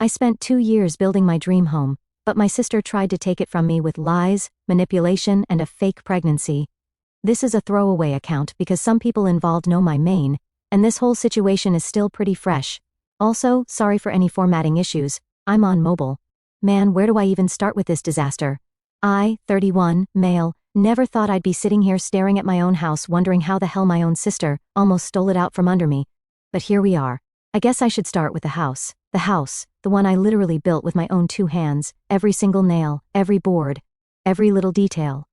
I spent 2 years building my dream home, but my sister tried to take it from me with lies, manipulation, and a fake pregnancy. This is a throwaway account because some people involved know my main, and this whole situation is still pretty fresh. Also, sorry for any formatting issues, I'm on mobile. Man, where do I even start with this disaster? I, 31, male, never thought I'd be sitting here staring at my own house wondering how the hell my own sister almost stole it out from under me. But here we are. I guess I should start with the house. The one I literally built with my own 2 hands, every single nail, every board, every little detail.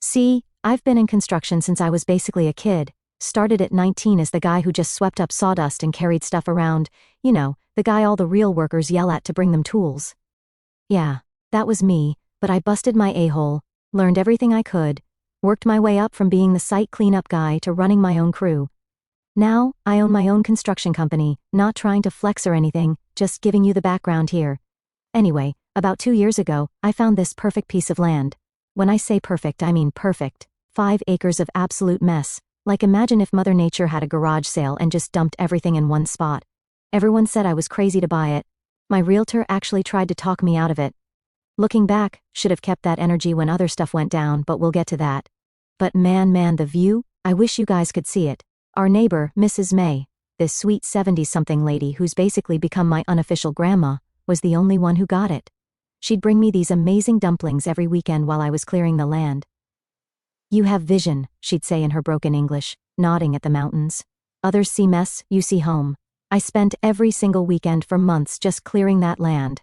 See, I've been in construction since I was basically a kid. Started at 19 as the guy who just swept up sawdust and carried stuff around, you know, the guy all the real workers yell at to bring them tools. Yeah, that was me, but I busted my a-hole, learned everything I could, worked my way up from being the site cleanup guy to running my own crew. Now, I own my own construction company, not trying to flex or anything, just giving you the background here. Anyway, about 2 years ago, I found this perfect piece of land. When I say perfect, I mean perfect. 5 acres of absolute mess. Like imagine if Mother Nature had a garage sale and just dumped everything in one spot. Everyone said I was crazy to buy it. My realtor actually tried to talk me out of it. Looking back, should have kept that energy when other stuff went down, but we'll get to that. But man, the view, I wish you guys could see it. Our neighbor, Mrs. May, this sweet 70-something lady who's basically become my unofficial grandma, was the only one who got it. She'd bring me these amazing dumplings every weekend while I was clearing the land. "You have vision," she'd say in her broken English, nodding at the mountains. "Others see mess, you see home." I spent every single weekend for months just clearing that land.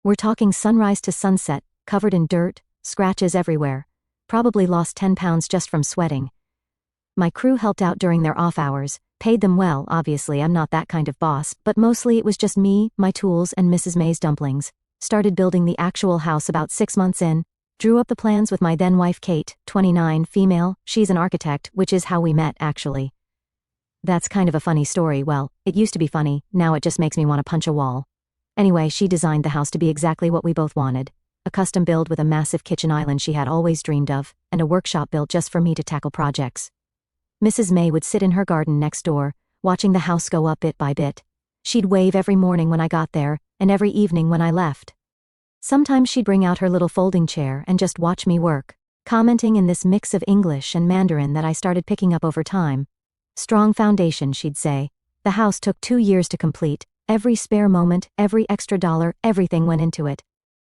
We're talking sunrise to sunset, covered in dirt, scratches everywhere. Probably lost 10 pounds just from sweating. My crew helped out during their off hours, paid them well, obviously I'm not that kind of boss, but mostly it was just me, my tools, and Mrs. May's dumplings. Started building the actual house about 6 months in. Drew up the plans with my then-wife Kate, 29, female, she's an architect, which is how we met, actually. That's kind of a funny story. Well, it used to be funny, now it just makes me want to punch a wall. Anyway, she designed the house to be exactly what we both wanted. A custom build with a massive kitchen island she had always dreamed of, and a workshop built just for me to tackle projects. Mrs. May would sit in her garden next door, watching the house go up bit by bit. She'd wave every morning when I got there, and every evening when I left. Sometimes she'd bring out her little folding chair and just watch me work, commenting in this mix of English and Mandarin that I started picking up over time. "Strong foundation," she'd say. The house took 2 years to complete. Every spare moment, every extra dollar, everything went into it.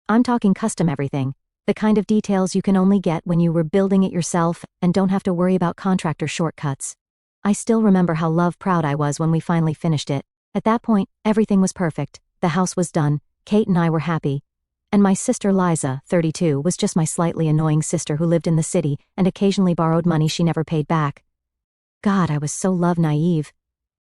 I'm talking custom everything. The kind of details you can only get when you were building it yourself and don't have to worry about contractor shortcuts. I still remember how proud I was when we finally finished it. At that point, everything was perfect. The house was done, Kate and I were happy. And my sister Liza, 32, was just my slightly annoying sister who lived in the city and occasionally borrowed money she never paid back. God, I was so naive.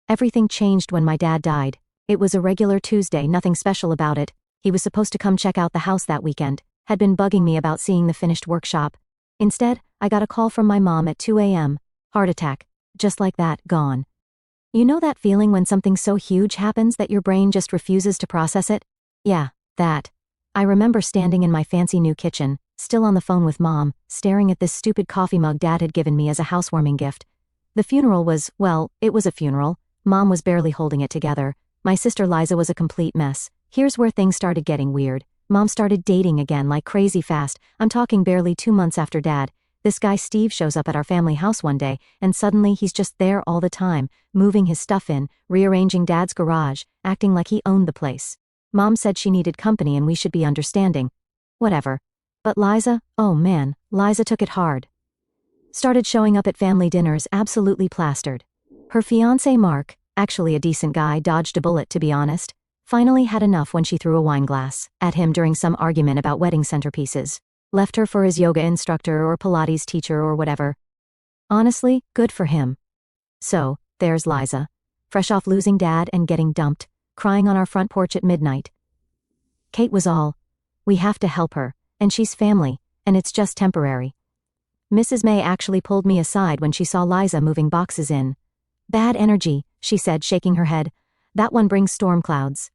Everything changed when my dad died. It was a regular Tuesday, nothing special about it. He was supposed to come check out the house that weekend, had been bugging me about seeing the finished workshop. Instead, I got a call from my mom at 2 a.m. Heart attack. Just like that, gone. You know that feeling when something so huge happens that your brain just refuses to process it? Yeah, that. I remember standing in my fancy new kitchen, still on the phone with Mom, staring at this stupid coffee mug Dad had given me as a housewarming gift. The funeral was, well, it was a funeral. Mom was barely holding it together. My sister Liza was a complete mess. Here's where things started getting weird. Mom started dating again like crazy fast. I'm talking barely 2 months after Dad. This guy Steve shows up at our family house one day, and suddenly he's just there all the time, moving his stuff in, rearranging Dad's garage, acting like he owned the place. Mom said she needed company and we should be understanding. Whatever. But Liza, oh man, Liza took it hard. Started showing up at family dinners absolutely plastered. Her fiancé Mark, actually a decent guy, dodged a bullet to be honest, finally had enough when she threw a wine glass at him during some argument about wedding centerpieces. Left her for his yoga instructor or Pilates teacher or whatever. Honestly, good for him. So, there's Liza, fresh off losing Dad and getting dumped, crying on our front porch at midnight. Kate was all, "We have to help her, and she's family, and it's just temporary." Mrs. May actually pulled me aside when she saw Liza moving boxes in. "Bad energy," she said, shaking her head. "That one brings storm clouds."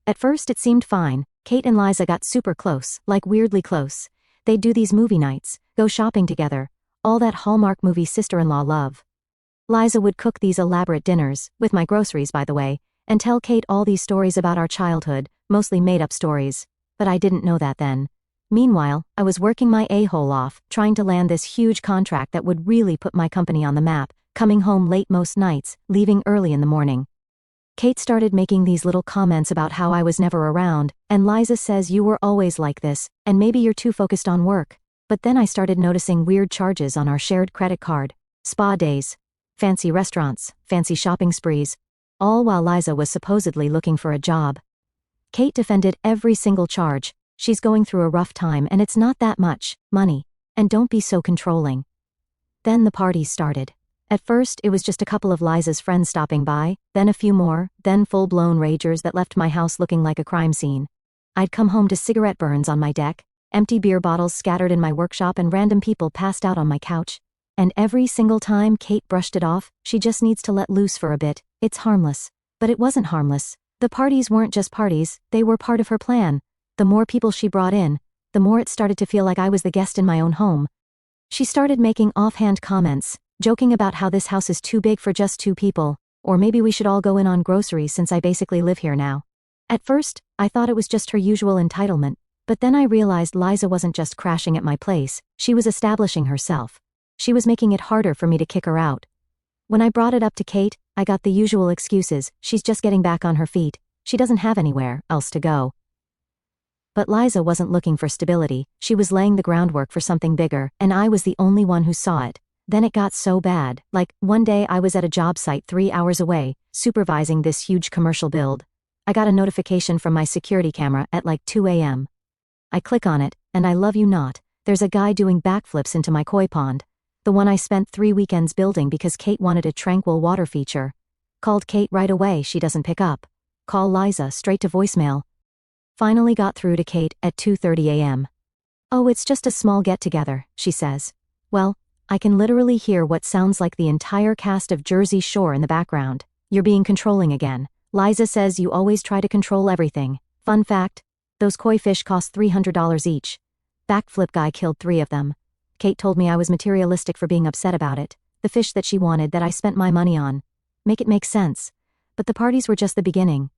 At first it seemed fine. Kate and Liza got super close, like weirdly close. They'd do these movie nights, go shopping together, all that Hallmark movie sister-in-law love. Liza would cook these elaborate dinners, with my groceries by the way, and tell Kate all these stories about our childhood, mostly made-up stories. But I didn't know that then. Meanwhile, I was working my a-hole off, trying to land this huge contract that would really put my company on the map, coming home late most nights, leaving early in the morning. Kate started making these little comments about how I was never around, and Liza says you were always like this, and maybe you're too focused on work. But then I started noticing weird charges on our shared credit card, spa days, fancy restaurants, fancy shopping sprees, all while Liza was supposedly looking for a job. Kate defended every single charge. She's going through a rough time and it's not that much money. And don't be so controlling. Then the parties started. At first, it was just a couple of Liza's friends stopping by, then a few more, then full-blown ragers that left my house looking like a crime scene. I'd come home to cigarette burns on my deck, empty beer bottles scattered in my workshop, and random people passed out on my couch. And every single time Kate brushed it off, she just needs to let loose for a bit. It's harmless. But it wasn't harmless. The parties weren't just parties, they were part of her plan. The more people she brought in, the more it started to feel like I was the guest in my own home. She started making offhand comments, joking about how this house is too big for just 2 people, or maybe we should all go in on groceries since I basically live here now. At first, I thought it was just her usual entitlement, but then I realized Liza wasn't just crashing at my place, she was establishing herself. She was making it harder for me to kick her out. When I brought it up to Kate, I got the usual excuses: she's just getting back on her feet, she doesn't have anywhere else to go. But Liza wasn't looking for stability, she was laying the groundwork for something bigger, and I was the only one who saw it. Then it got so bad, like, one day I was at a job site 3 hours away, supervising this huge commercial build. I got a notification from my security camera at like 2 a.m. I click on it, and I love you not, there's a guy doing backflips into my koi pond. The one I spent 3 weekends building because Kate wanted a tranquil water feature. Called Kate right away, she doesn't pick up. Call Liza, straight to voicemail. Finally got through to Kate at 2:30 a.m. Oh, it's just a small get-together, she says. Well, I can literally hear what sounds like the entire cast of Jersey Shore in the background. You're being controlling again. Liza says you always try to control everything. Fun fact, those koi fish cost $300 each. Backflip guy killed 3 of them. Kate told me I was materialistic for being upset about it. The fish that she wanted that I spent my money on. Make it make sense. But the parties were just the beginning.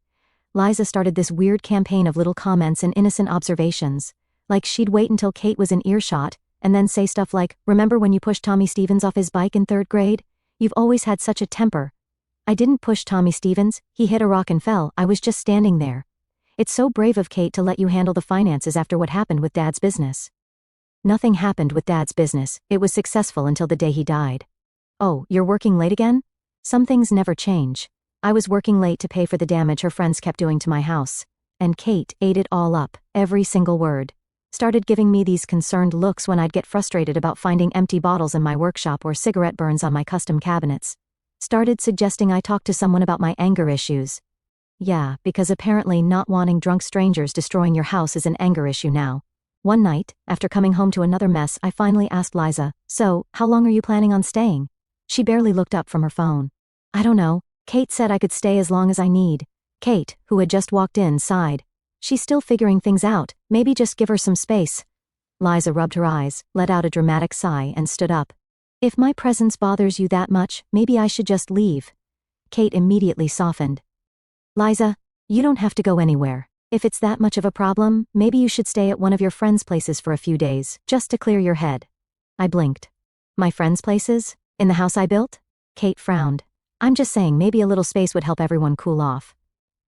Liza started this weird campaign of little comments and innocent observations. Like she'd wait until Kate was in earshot, and then say stuff like, remember when you pushed Tommy Stevens off his bike in 3rd grade? You've always had such a temper. I didn't push Tommy Stevens, he hit a rock and fell, I was just standing there. It's so brave of Kate to let you handle the finances after what happened with Dad's business. Nothing happened with Dad's business, it was successful until the day he died. Oh, you're working late again? Some things never change. I was working late to pay for the damage her friends kept doing to my house. And Kate ate it all up, every single word. Started giving me these concerned looks when I'd get frustrated about finding empty bottles in my workshop or cigarette burns on my custom cabinets. Started suggesting I talk to someone about my anger issues. Yeah, because apparently not wanting drunk strangers destroying your house is an anger issue now. One night, after coming home to another mess, I finally asked Liza, so, how long are you planning on staying? She barely looked up from her phone. I don't know. Kate said I could stay as long as I need. Kate, who had just walked in, sighed. She's still figuring things out, maybe just give her some space. Liza rubbed her eyes, let out a dramatic sigh, and stood up. If my presence bothers you that much, maybe I should just leave. Kate immediately softened. Liza, you don't have to go anywhere. If it's that much of a problem, maybe you should stay at one of your friends' places for a few days, just to clear your head. I blinked. My friends' places? In the house I built? Kate frowned. I'm just saying maybe a little space would help everyone cool off.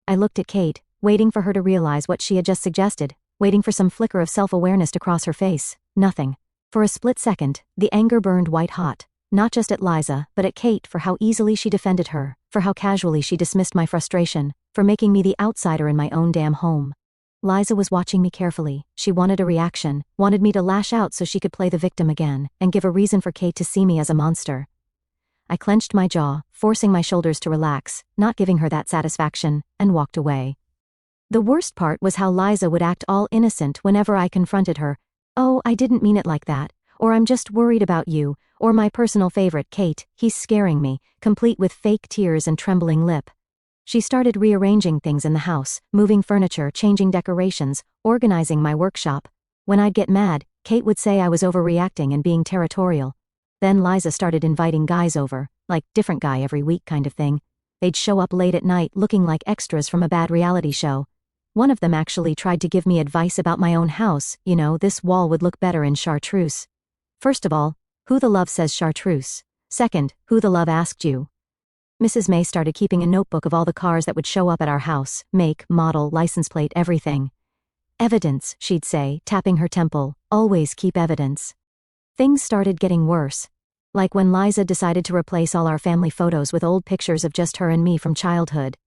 I looked at Kate, waiting for her to realize what she had just suggested, waiting for some flicker of self-awareness to cross her face. Nothing. For a split second, the anger burned white hot, not just at Liza, but at Kate for how easily she defended her, for how casually she dismissed my frustration, for making me the outsider in my own damn home. Liza was watching me carefully, she wanted a reaction, wanted me to lash out so she could play the victim again, and give a reason for Kate to see me as a monster. I clenched my jaw, forcing my shoulders to relax, not giving her that satisfaction, and walked away. The worst part was how Liza would act all innocent whenever I confronted her. Oh, I didn't mean it like that, or I'm just worried about you, or my personal favorite, Kate, he's scaring me, complete with fake tears and trembling lip. She started rearranging things in the house, moving furniture, changing decorations, organizing my workshop. When I'd get mad, Kate would say I was overreacting and being territorial. Then Liza started inviting guys over, like different guy every week kind of thing. They'd show up late at night looking like extras from a bad reality show. One of them actually tried to give me advice about my own house. This wall would look better in chartreuse. First of all, who the love says chartreuse? Second, who the love asked you? Mrs. May started keeping a notebook of all the cars that would show up at our house, make, model, license plate, everything. Evidence, she'd say, tapping her temple. Always keep evidence. Things started getting worse. Like when Liza decided to replace all our family photos with old pictures of just her and me from childhood.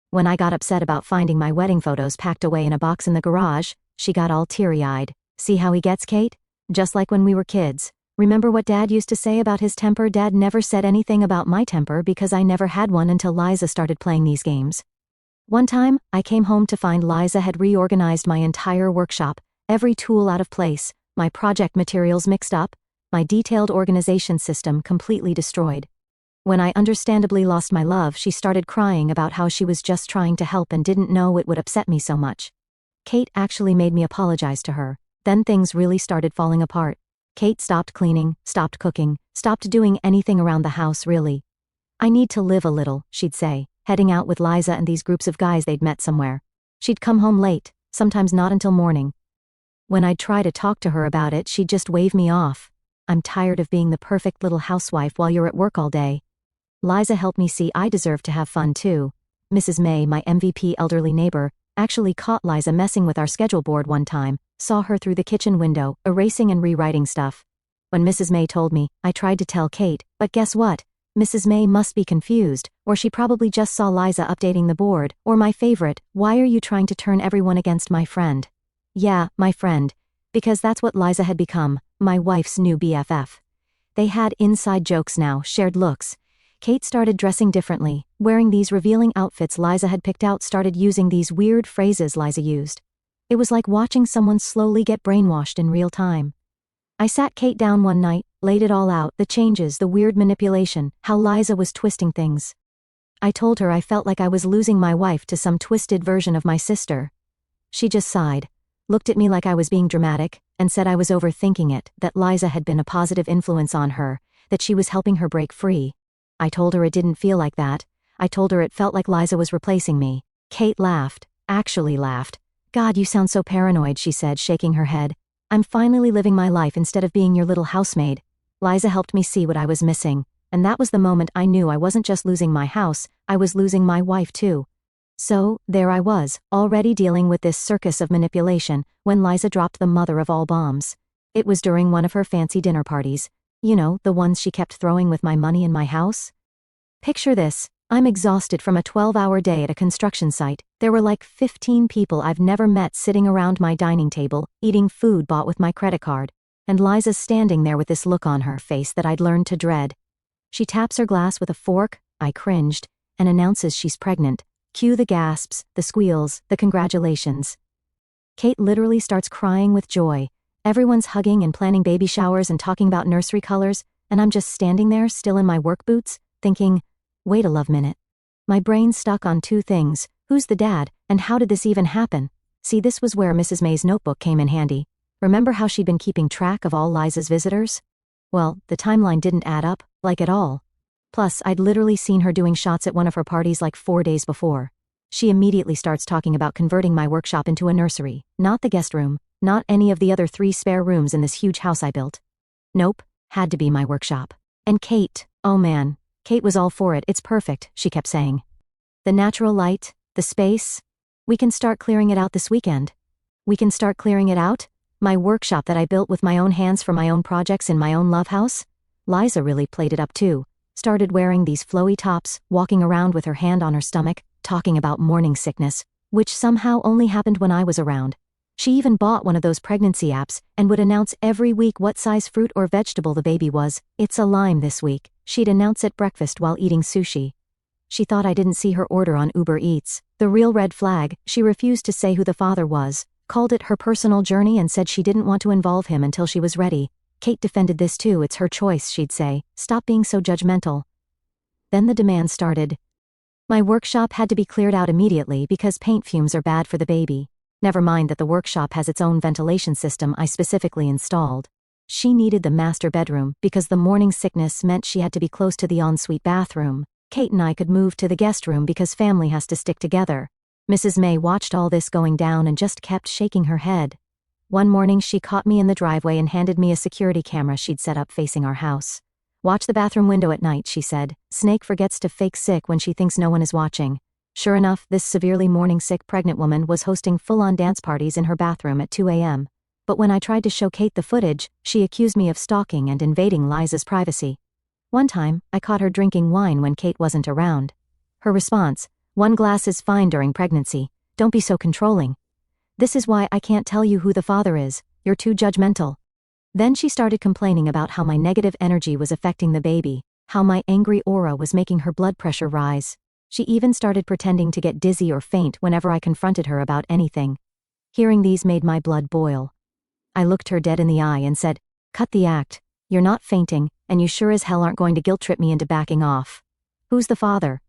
When I got upset about finding my wedding photos packed away in a box in the garage, she got all teary-eyed. See how he gets, Kate? Just like when we were kids. Remember what Dad used to say about his temper? Dad never said anything about my temper because I never had one until Liza started playing these games. One time, I came home to find Liza had reorganized my entire workshop, every tool out of place, my project materials mixed up, my detailed organization system completely destroyed. When I understandably lost my love, she started crying about how she was just trying to help and didn't know it would upset me so much. Kate actually made me apologize to her. Then things really started falling apart. Kate stopped cleaning, stopped cooking, stopped doing anything around the house really. I need to live a little, she'd say, heading out with Liza and these groups of guys they'd met somewhere. She'd come home late, sometimes not until morning. When I'd try to talk to her about it, she'd just wave me off. I'm tired of being the perfect little housewife while you're at work all day. Liza helped me see I deserve to have fun too. Mrs. May, my MVP elderly neighbor, actually caught Liza messing with our schedule board one time, saw her through the kitchen window, erasing and rewriting stuff. When Mrs. May told me, I tried to tell Kate, but guess what? Mrs. May must be confused, or she probably just saw Liza updating the board, or my favorite, why are you trying to turn everyone against my friend? Yeah, my friend. Because that's what Liza had become, my wife's new BFF. They had inside jokes now, shared looks. Kate started dressing differently, wearing these revealing outfits Liza had picked out, started using these weird phrases Liza used. It was like watching someone slowly get brainwashed in real time. I sat Kate down one night, laid it all out, the changes, the weird manipulation, how Liza was twisting things. I told her I felt like I was losing my wife to some twisted version of my sister. She just sighed, looked at me like I was being dramatic, and said I was overthinking it, that Liza had been a positive influence on her, that she was helping her break free. I told her it didn't feel like that. I told her it felt like Liza was replacing me. Kate laughed, actually laughed. God, you sound so paranoid, she said, shaking her head. I'm finally living my life instead of being your little housemaid. Liza helped me see what I was missing, and that was the moment I knew I wasn't just losing my house, I was losing my wife too. So, there I was, already dealing with this circus of manipulation, when Liza dropped the mother of all bombs. It was during one of her fancy dinner parties. You know, the ones she kept throwing with my money in my house? Picture this. I'm exhausted from a 12-hour day at a construction site. There were like 15 people I've never met sitting around my dining table, eating food bought with my credit card. And Liza's standing there with this look on her face that I'd learned to dread. She taps her glass with a fork, I cringed, and announces she's pregnant. Cue the gasps, the squeals, the congratulations. Kate literally starts crying with joy. Everyone's hugging and planning baby showers and talking about nursery colors, and I'm just standing there, still in my work boots, thinking, wait a love minute. My brain's stuck on two things, who's the dad, and how did this even happen? See, this was where Mrs. May's notebook came in handy. Remember how she'd been keeping track of all Liza's visitors? Well, the timeline didn't add up, like at all. Plus, I'd literally seen her doing shots at one of her parties like 4 days before. She immediately starts talking about converting my workshop into a nursery, not the guest room, not any of the other 3 spare rooms in this huge house I built. Nope, had to be my workshop. And Kate, oh man, Kate was all for it, it's perfect, she kept saying. The natural light, the space, we can start clearing it out this weekend. We can start clearing it out? My workshop that I built with my own hands for my own projects in my own love house? Liza really played it up too. Started wearing these flowy tops, walking around with her hand on her stomach, talking about morning sickness, which somehow only happened when I was around. She even bought one of those pregnancy apps and would announce every week what size fruit or vegetable the baby was. It's a lime this week. She'd announce at breakfast while eating sushi. She thought I didn't see her order on Uber Eats. The real red flag, she refused to say who the father was, called it her personal journey and said she didn't want to involve him until she was ready. Kate defended this too, it's her choice, she'd say. Stop being so judgmental. Then the demand started. My workshop had to be cleared out immediately because paint fumes are bad for the baby. Never mind that the workshop has its own ventilation system I specifically installed. She needed the master bedroom because the morning sickness meant she had to be close to the ensuite bathroom. Kate and I could move to the guest room because family has to stick together. Mrs. May watched all this going down and just kept shaking her head. One morning she caught me in the driveway and handed me a security camera she'd set up facing our house. "Watch the bathroom window at night," she said. "Snake forgets to fake sick when she thinks no one is watching." Sure enough, this severely morning sick pregnant woman was hosting full-on dance parties in her bathroom at 2 a.m. But when I tried to show Kate the footage, she accused me of stalking and invading Liza's privacy. One time, I caught her drinking wine when Kate wasn't around. Her response: "One glass is fine during pregnancy. Don't be so controlling. This is why I can't tell you who the father is. You're too judgmental." Then she started complaining about how my negative energy was affecting the baby, how my angry aura was making her blood pressure rise. She even started pretending to get dizzy or faint whenever I confronted her about anything. Hearing these made my blood boil. I looked her dead in the eye and said, "Cut the act. You're not fainting, and you sure as hell aren't going to guilt-trip me into backing off. Who's the father?"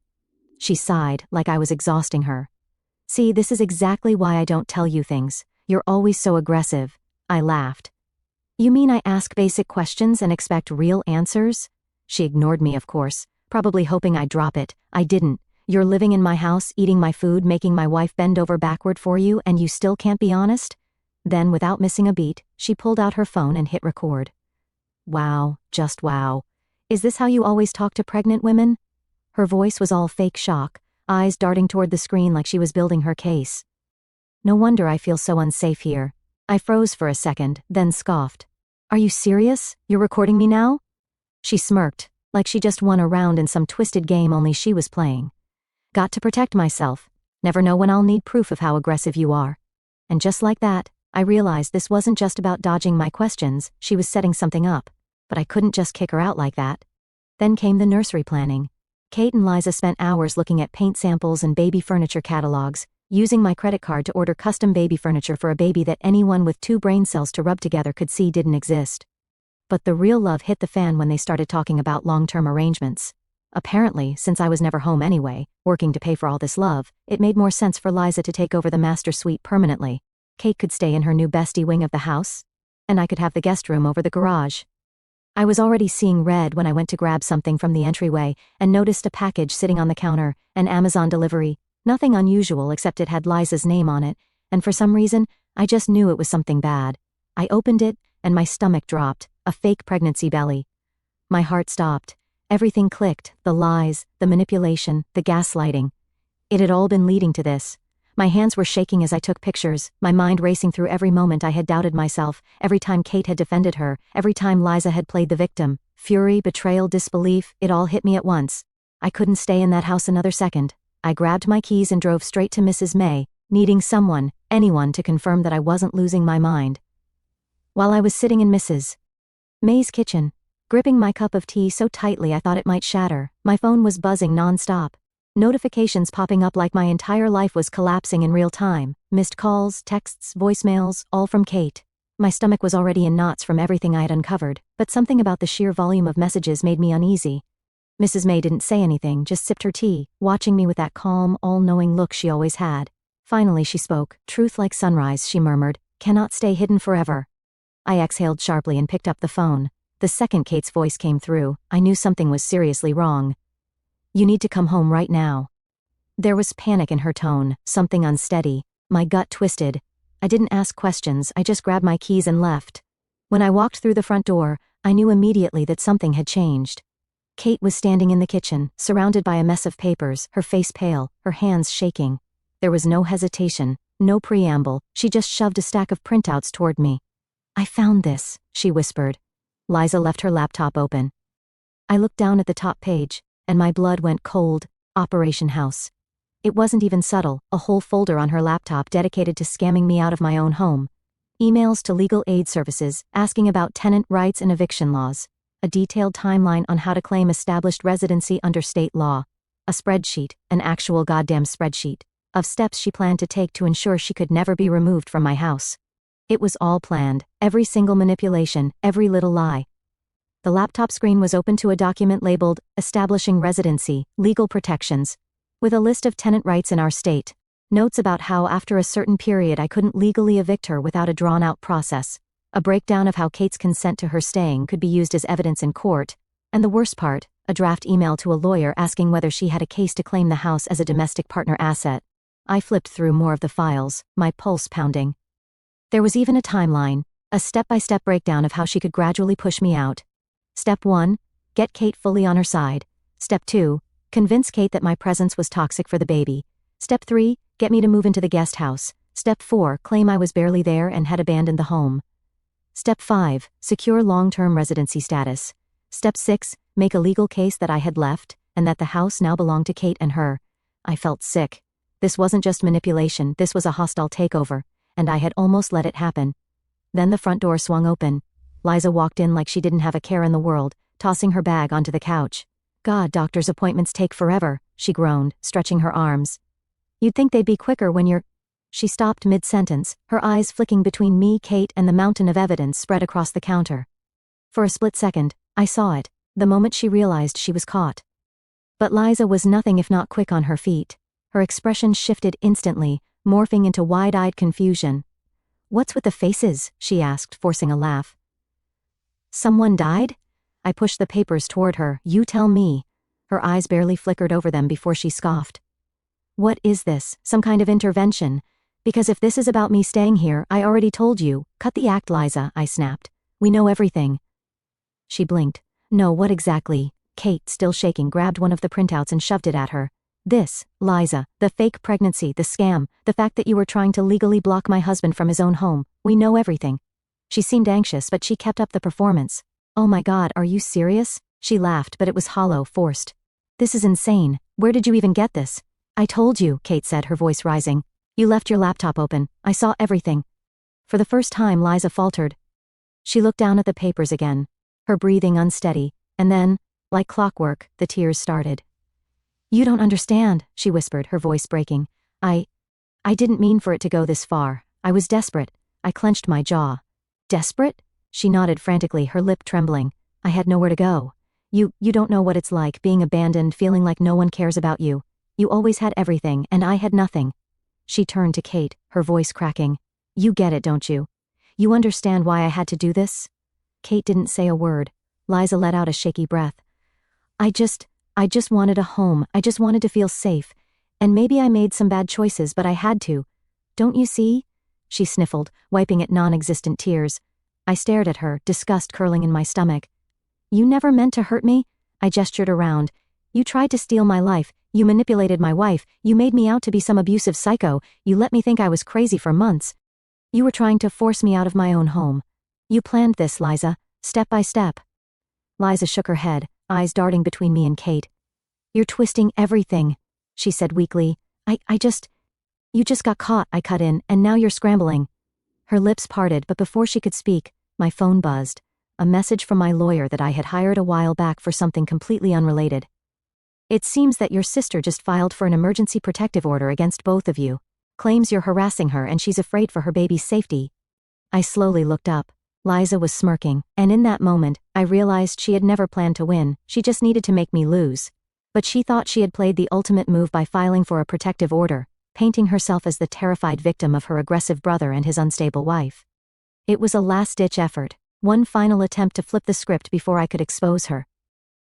She sighed, like I was exhausting her. "See, this is exactly why I don't tell you things. You're always so aggressive." I laughed. "You mean I ask basic questions and expect real answers?" She ignored me, of course, probably hoping I'd drop it. I didn't. "You're living in my house, eating my food, making my wife bend over backward for you, and you still can't be honest?" Then, without missing a beat, she pulled out her phone and hit record. "Wow, just wow. Is this how you always talk to pregnant women?" Her voice was all fake shock, eyes darting toward the screen like she was building her case. "No wonder I feel so unsafe here." I froze for a second, then scoffed. "Are you serious? You're recording me now?" She smirked, like she just won a round in some twisted game only she was playing. "Got to protect myself. Never know when I'll need proof of how aggressive you are." And just like that, I realized this wasn't just about dodging my questions, she was setting something up. But I couldn't just kick her out like that. Then came the nursery planning. Kate and Liza spent hours looking at paint samples and baby furniture catalogs, using my credit card to order custom baby furniture for a baby that anyone with 2 brain cells to rub together could see didn't exist. But the real love hit the fan when they started talking about long-term arrangements. Apparently, since I was never home anyway, working to pay for all this love, it made more sense for Liza to take over the master suite permanently. Kate could stay in her new bestie wing of the house, and I could have the guest room over the garage. I was already seeing red when I went to grab something from the entryway and noticed a package sitting on the counter, an Amazon delivery. Nothing unusual except it had Liza's name on it, and for some reason, I just knew it was something bad. I opened it, and my stomach dropped, a fake pregnancy belly. My heart stopped. Everything clicked, the lies, the manipulation, the gaslighting. It had all been leading to this. My hands were shaking as I took pictures, my mind racing through every moment I had doubted myself, every time Kate had defended her, every time Liza had played the victim. Fury, betrayal, disbelief, it all hit me at once. I couldn't stay in that house another second. I grabbed my keys and drove straight to Mrs. May, needing someone, anyone to confirm that I wasn't losing my mind. While I was sitting in Mrs. May's kitchen, gripping my cup of tea so tightly I thought it might shatter, my phone was buzzing non-stop. Notifications popping up like my entire life was collapsing in real time. Missed calls, texts, voicemails, all from Kate. My stomach was already in knots from everything I had uncovered, but something about the sheer volume of messages made me uneasy. Mrs. May didn't say anything, just sipped her tea, watching me with that calm, all-knowing look she always had. Finally she spoke. "Truth like sunrise," she murmured, "cannot stay hidden forever." I exhaled sharply and picked up the phone. The second Kate's voice came through, I knew something was seriously wrong. "You need to come home right now." There was panic in her tone, something unsteady. My gut twisted. I didn't ask questions, I just grabbed my keys and left. When I walked through the front door, I knew immediately that something had changed. Kate was standing in the kitchen, surrounded by a mess of papers, her face pale, her hands shaking. There was no hesitation, no preamble, she just shoved a stack of printouts toward me. "I found this," she whispered. Liza left her laptop open. I looked down at the top page, and my blood went cold. Operation House. It wasn't even subtle, a whole folder on her laptop dedicated to scamming me out of my own home. Emails to legal aid services, asking about tenant rights and eviction laws. A detailed timeline on how to claim established residency under state law. A spreadsheet, an actual goddamn spreadsheet, of steps she planned to take to ensure she could never be removed from my house. It was all planned, every single manipulation, every little lie. The laptop screen was open to a document labeled, "Establishing Residency, Legal Protections," with a list of tenant rights in our state. Notes about how after a certain period I couldn't legally evict her without a drawn-out process. A breakdown of how Kate's consent to her staying could be used as evidence in court. And the worst part, a draft email to a lawyer asking whether she had a case to claim the house as a domestic partner asset. I flipped through more of the files, my pulse pounding. There was even a timeline, a step-by-step breakdown of how she could gradually push me out. Step 1, get Kate fully on her side. Step 2, convince Kate that my presence was toxic for the baby. Step 3, get me to move into the guest house. Step 4, claim I was barely there and had abandoned the home. Step 5, secure long-term residency status. Step 6, make a legal case that I had left, and that the house now belonged to Kate and her. I felt sick. This wasn't just manipulation, this was a hostile takeover, and I had almost let it happen. Then the front door swung open. Liza walked in like she didn't have a care in the world, tossing her bag onto the couch. God, doctor's appointments take forever, she groaned, stretching her arms. You'd think they'd be quicker when you're... She stopped mid-sentence, her eyes flicking between me, Kate, and the mountain of evidence spread across the counter. For a split second, I saw it, the moment she realized she was caught. But Liza was nothing if not quick on her feet. Her expression shifted instantly, morphing into wide-eyed confusion. What's with the faces? She asked, forcing a laugh. Someone died? I pushed the papers toward her. You tell me. Her eyes barely flickered over them before she scoffed. What is this, some kind of intervention? Because if this is about me staying here, I already told you. Cut the act, Liza, I snapped. We know everything. She blinked. No, what exactly? Kate, still shaking, grabbed one of the printouts and shoved it at her. This, Liza, the fake pregnancy, the scam, the fact that you were trying to legally block my husband from his own home. We know everything. She seemed anxious, but she kept up the performance. Oh my God, are you serious? She laughed, but it was hollow, forced. This is insane. Where did you even get this? I told you, Kate said, her voice rising. You left your laptop open. I saw everything. For the first time, Liza faltered. She looked down at the papers again, her breathing unsteady, and then, like clockwork, the tears started. You don't understand, she whispered, her voice breaking. I didn't mean for it to go this far. I was desperate. I clenched my jaw. Desperate? She nodded frantically, her lip trembling. I had nowhere to go. You don't know what it's like, being abandoned, feeling like no one cares about you. You always had everything, and I had nothing. She turned to Kate, her voice cracking. You get it, don't you? You understand why I had to do this? Kate didn't say a word. Liza let out a shaky breath. I just wanted a home. I just wanted to feel safe. And maybe I made some bad choices, but I had to. Don't you see? She sniffled, wiping at non-existent tears. I stared at her, disgust curling in my stomach. You never meant to hurt me? I gestured around. You tried to steal my life. You manipulated my wife. You made me out to be some abusive psycho. You let me think I was crazy for months. You were trying to force me out of my own home. You planned this, Liza, step by step. Liza shook her head, eyes darting between me and Kate. You're twisting everything, she said weakly. You just got caught, I cut in, and now you're scrambling. Her lips parted, but before she could speak, my phone buzzed. A message from my lawyer that I had hired a while back for something completely unrelated. It seems that your sister just filed for an emergency protective order against both of you. Claims you're harassing her and she's afraid for her baby's safety. I slowly looked up. Liza was smirking, and in that moment, I realized she had never planned to win, she just needed to make me lose. But she thought she had played the ultimate move by filing for a protective order, painting herself as the terrified victim of her aggressive brother and his unstable wife. It was a last-ditch effort, one final attempt to flip the script before I could expose her.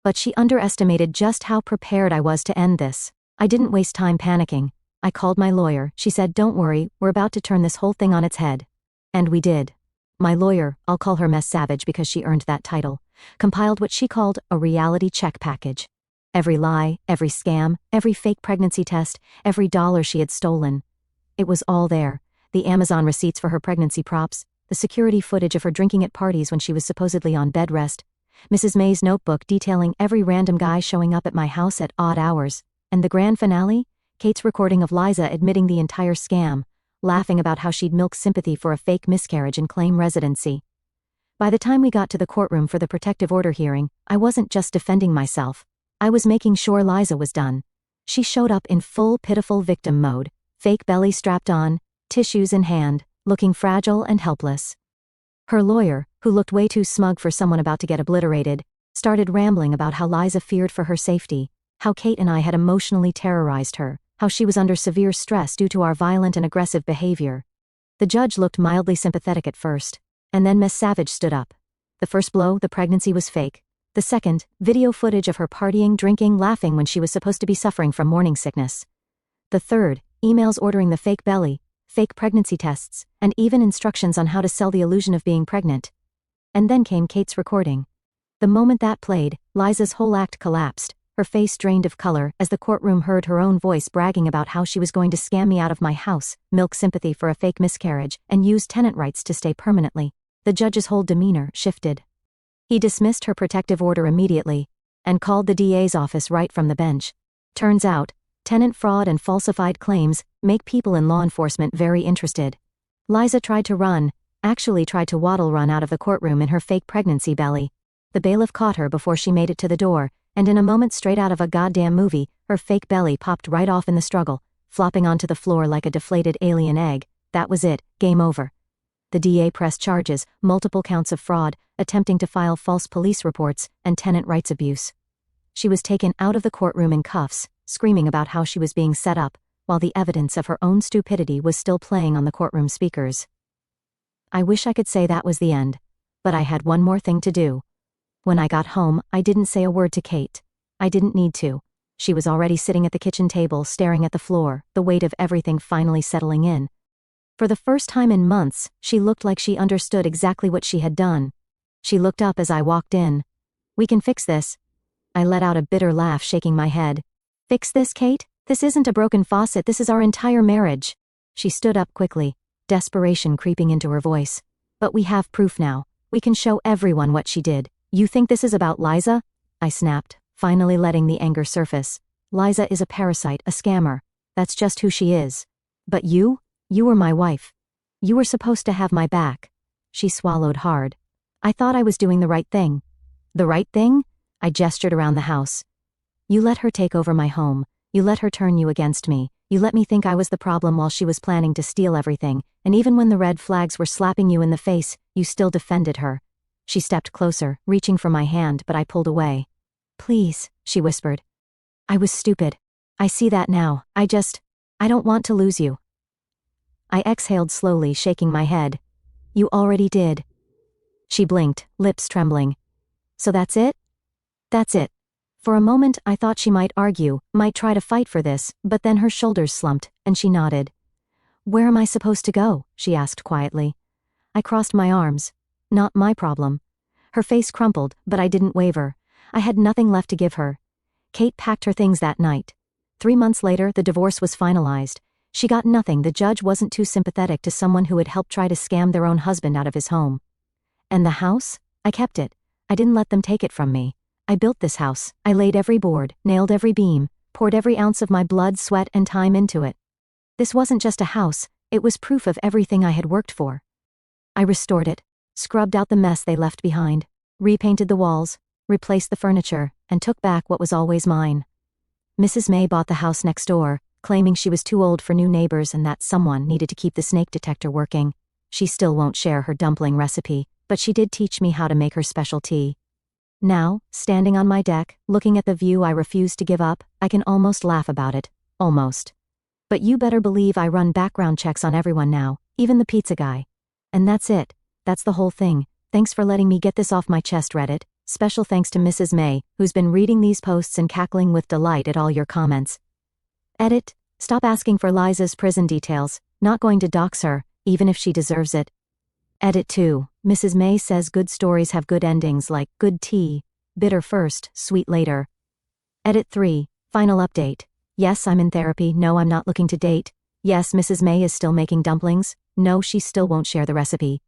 But she underestimated just how prepared I was to end this. I didn't waste time panicking. I called my lawyer. She said, don't worry, we're about to turn this whole thing on its head. And we did. My lawyer, I'll call her Miss Savage because she earned that title, compiled what she called a reality check package. Every lie, every scam, every fake pregnancy test, every dollar she had stolen. It was all there. The Amazon receipts for her pregnancy props, the security footage of her drinking at parties when she was supposedly on bed rest, Mrs. May's notebook detailing every random guy showing up at my house at odd hours, and the grand finale, Kate's recording of Liza admitting the entire scam, laughing about how she'd milk sympathy for a fake miscarriage and claim residency. By the time we got to the courtroom for the protective order hearing, I wasn't just defending myself. I was making sure Liza was done. She showed up in full pitiful victim mode, fake belly strapped on, tissues in hand, looking fragile and helpless. Her lawyer, who looked way too smug for someone about to get obliterated, started rambling about how Liza feared for her safety, how Kate and I had emotionally terrorized her, how she was under severe stress due to our violent and aggressive behavior. The judge looked mildly sympathetic at first, and then Miss Savage stood up. The first blow, the pregnancy was fake. The second, video footage of her partying, drinking, laughing when she was supposed to be suffering from morning sickness. The third, emails ordering the fake belly, fake pregnancy tests, and even instructions on how to sell the illusion of being pregnant. And then came Kate's recording. The moment that played, Liza's whole act collapsed, her face drained of color as the courtroom heard her own voice bragging about how she was going to scam me out of my house, milk sympathy for a fake miscarriage, and use tenant rights to stay permanently. The judge's whole demeanor shifted. He dismissed her protective order immediately and called the DA's office right from the bench. Turns out, tenant fraud and falsified claims make people in law enforcement very interested. Liza tried to waddle run out of the courtroom in her fake pregnancy belly. The bailiff caught her before she made it to the door, and in a moment straight out of a goddamn movie, her fake belly popped right off in the struggle, flopping onto the floor like a deflated alien egg. That was it, game over. The DA pressed charges, multiple counts of fraud, attempting to file false police reports, and tenant rights abuse. She was taken out of the courtroom in cuffs, screaming about how she was being set up, while the evidence of her own stupidity was still playing on the courtroom speakers. I wish I could say that was the end. But I had one more thing to do. When I got home, I didn't say a word to Kate. I didn't need to. She was already sitting at the kitchen table staring at the floor, the weight of everything finally settling in. For the first time in months, she looked like she understood exactly what she had done. She looked up as I walked in. "We can fix this." I let out a bitter laugh, shaking my head. "Fix this, Kate? This isn't a broken faucet, this is our entire marriage." She stood up quickly, desperation creeping into her voice. "But we have proof now. We can show everyone what she did." "You think this is about Liza?" I snapped, finally letting the anger surface. "Liza is a parasite, a scammer. That's just who she is. But you were my wife. You were supposed to have my back." She swallowed hard. "I thought I was doing the right thing." "The right thing?" I gestured around the house. "You let her take over my home. You let her turn you against me. You let me think I was the problem while she was planning to steal everything, and even when the red flags were slapping you in the face, you still defended her." She stepped closer, reaching for my hand, but I pulled away. "Please," she whispered. "I was stupid. I see that now. I don't want to lose you." I exhaled slowly, shaking my head. "You already did." She blinked, lips trembling. "So that's it?" "That's it." For a moment I thought she might argue, might try to fight for this, but then her shoulders slumped, and she nodded. "Where am I supposed to go?" she asked quietly. I crossed my arms. "Not my problem." Her face crumpled, but I didn't waver. I had nothing left to give her. Kate packed her things that night. 3 months later, the divorce was finalized. She got nothing. The judge wasn't too sympathetic to someone who had helped try to scam their own husband out of his home. And the house? I kept it. I didn't let them take it from me. I built this house. I laid every board, nailed every beam, poured every ounce of my blood, sweat, and time into it. This wasn't just a house, it was proof of everything I had worked for. I restored it, scrubbed out the mess they left behind, repainted the walls, replaced the furniture, and took back what was always mine. Mrs. May bought the house next door, claiming she was too old for new neighbors and that someone needed to keep the snake detector working. She still won't share her dumpling recipe, but she did teach me how to make her special tea. Now, standing on my deck, looking at the view I refused to give up, I can almost laugh about it. Almost. But you better believe I run background checks on everyone now, even the pizza guy. And that's it. That's the whole thing. Thanks for letting me get this off my chest, Reddit. Special thanks to Mrs. May, who's been reading these posts and cackling with delight at all your comments. Edit. Stop asking for Liza's prison details. Not going to dox her, even if she deserves it. Edit 2. Mrs. May says good stories have good endings like good tea, bitter first, sweet later. Edit 3. Final update. Yes, I'm in therapy. No, I'm not looking to date. Yes, Mrs. May is still making dumplings. No, she still won't share the recipe.